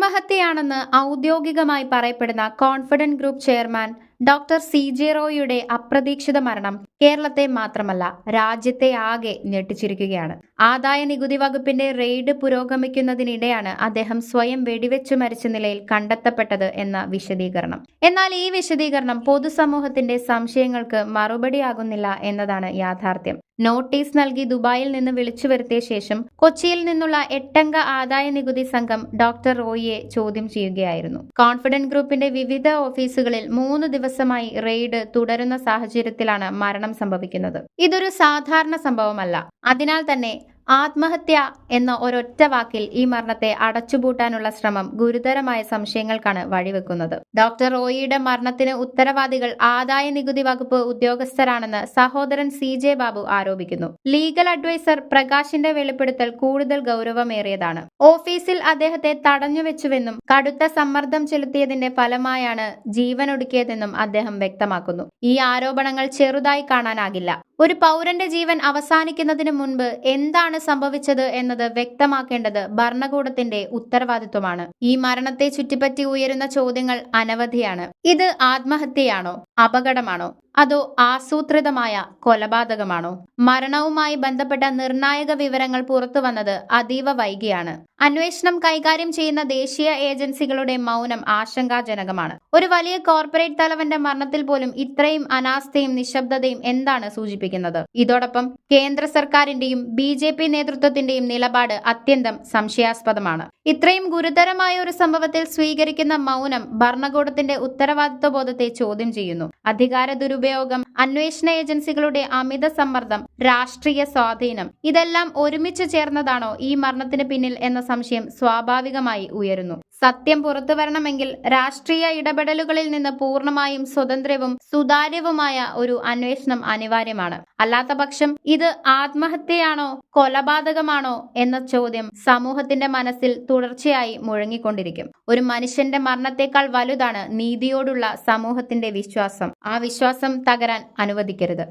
ആത്മഹത്യയാണെന്ന് ഔദ്യോഗികമായി പറയപ്പെടുന്ന confident group chairman doctor CJ റോയിയുടെ അപ്രതീക്ഷിത മരണം കേരളത്തെ മാത്രമല്ല രാജ്യത്തെ ആകെ ഞെട്ടിച്ചിരിക്കുകയാണ്. ആദായ നികുതി വകുപ്പിന്റെ റെയ്ഡ് പുരോഗമിക്കുന്നതിനിടെയാണ് അദ്ദേഹം സ്വയം വെടിവെച്ചു മരിച്ച നിലയിൽ കണ്ടെത്തപ്പെട്ടത് എന്ന വിശദീകരണം. എന്നാൽ ഈ വിശദീകരണം പൊതുസമൂഹത്തിന്റെ സംശയങ്ങൾക്ക് മറുപടിയാകുന്നില്ല എന്നതാണ് യാഥാർത്ഥ്യം. നോട്ടീസ് നൽകി ദുബായിൽ നിന്ന് വിളിച്ചു വരുത്തിയ ശേഷം കൊച്ചിയിൽ നിന്നുള്ള 8-അംഗ ആദായ നികുതി സംഘം ഡോക്ടർ റോയിയെ ചോദ്യം ചെയ്യുകയായിരുന്നു. കോൺഫിഡന്റ് ഗ്രൂപ്പിന്റെ വിവിധ ഓഫീസുകളിൽ 3 ദിവസമായി റെയ്ഡ് തുടരുന്ന സാഹചര്യത്തിലാണ് മരണം സംഭവിക്കുന്നത്. ഇതൊരു സാധാരണ സംഭവമല്ല. അതിനാൽ തന്നെ ആത്മഹത്യ എന്ന ഒരൊറ്റ വാക്കിൽ ഈ മരണത്തെ അടച്ചുപൂട്ടാനുള്ള ശ്രമം ഗുരുതരമായ സംശയങ്ങൾക്കാണ് വഴിവെക്കുന്നത്. ഡോക്ടർ റോയിയുടെ മരണത്തിന് ഉത്തരവാദികൾ ആദായ നികുതി വകുപ്പ് ഉദ്യോഗസ്ഥരാണെന്ന് സഹോദരൻ CJ ബാബു ആരോപിക്കുന്നു. ലീഗൽ അഡ്വൈസർ പ്രകാശിന്റെ വെളിപ്പെടുത്തൽ കൂടുതൽ ഗൗരവമേറിയതാണ്. ഓഫീസിൽ അദ്ദേഹത്തെ തടഞ്ഞുവെച്ചുവെന്നും കടുത്ത സമ്മർദ്ദം ചെലുത്തിയതിന്റെ ഫലമായാണ് ജീവനൊടുക്കിയതെന്നും അദ്ദേഹം വ്യക്തമാക്കുന്നു. ഈ ആരോപണങ്ങൾ ചെറുതായി കാണാനാകില്ല. ഒരു പൗരന്റെ ജീവൻ അവസാനിക്കുന്നതിന് മുൻപ് എന്താണ് സംഭവിച്ചത് എന്നത് വ്യക്തമാക്കേണ്ടത് ഭരണകൂടത്തിന്റെ ഉത്തരവാദിത്വമാണ്. ഈ മരണത്തെ ചുറ്റിപ്പറ്റി ഉയരുന്ന ചോദ്യങ്ങൾ അനവധിയാണ്. ഇത് ആത്മഹത്യയാണോ, അപകടമാണോ, അതോ ആസൂത്രിതമായ കൊലപാതകമാണോ? മരണവുമായി ബന്ധപ്പെട്ട നിർണായക വിവരങ്ങൾ പുറത്തു വന്നത് അതീവ വൈകിയാണ്. അന്വേഷണം കൈകാര്യം ചെയ്യുന്ന ദേശീയ ഏജൻസികളുടെ മൗനം ആശങ്കാജനകമാണ്. ഒരു വലിയ കോർപ്പറേറ്റ് തലവന്റെ മരണത്തിൽ പോലും ഇത്രയും അനാസ്ഥയും നിശബ്ദതയും എന്താണ് സൂചിപ്പിക്കുന്നത്? ഇതോടൊപ്പം കേന്ദ്ര സർക്കാരിന്റെയും BJP നേതൃത്വത്തിന്റെയും നിലപാട് അത്യന്തം സംശയാസ്പദമാണ്. ഇത്രയും ഗുരുതരമായ ഒരു സംഭവത്തിൽ സ്വീകരിക്കുന്ന മൗനം ഭരണകൂടത്തിന്റെ ഉത്തരവാദിത്വ ബോധത്തെ ചോദ്യം ചെയ്യുന്നു. അധികാര ദുരുപയോഗം, അന്വേഷണ ഏജൻസികളുടെ അമിത സമ്മർദ്ദം, രാഷ്ട്രീയ സ്വാധീനം ഇതെല്ലാം ഒരുമിച്ച് ചേർന്നതാണോ ഈ മരണത്തിന് പിന്നിൽ എന്ന സംശയം സ്വാഭാവികമായി ഉയരുന്നു. സത്യം പുറത്തു വരണമെങ്കിൽ രാഷ്ട്രീയ ഇടപെടലുകളിൽ നിന്ന് പൂർണ്ണമായും സ്വതന്ത്രവും സുതാര്യവുമായ ഒരു അന്വേഷണം അനിവാര്യമാണ്. അല്ലാത്തപക്ഷം ഇത് ആത്മഹത്യയാണോ, കൊലപാതകമാണോ എന്ന ചോദ്യം സമൂഹത്തിന്റെ മനസ്സിൽ തുടർച്ചയായി മുഴങ്ങിക്കൊണ്ടിരിക്കും. ഒരു മനുഷ്യന്റെ മരണത്തെക്കാൾ വലുതാണ് നീതിയോടുള്ള സമൂഹത്തിന്റെ വിശ്വാസം. ആ വിശ്വാസം തകരാൻ അനുവദിക്കരുത്.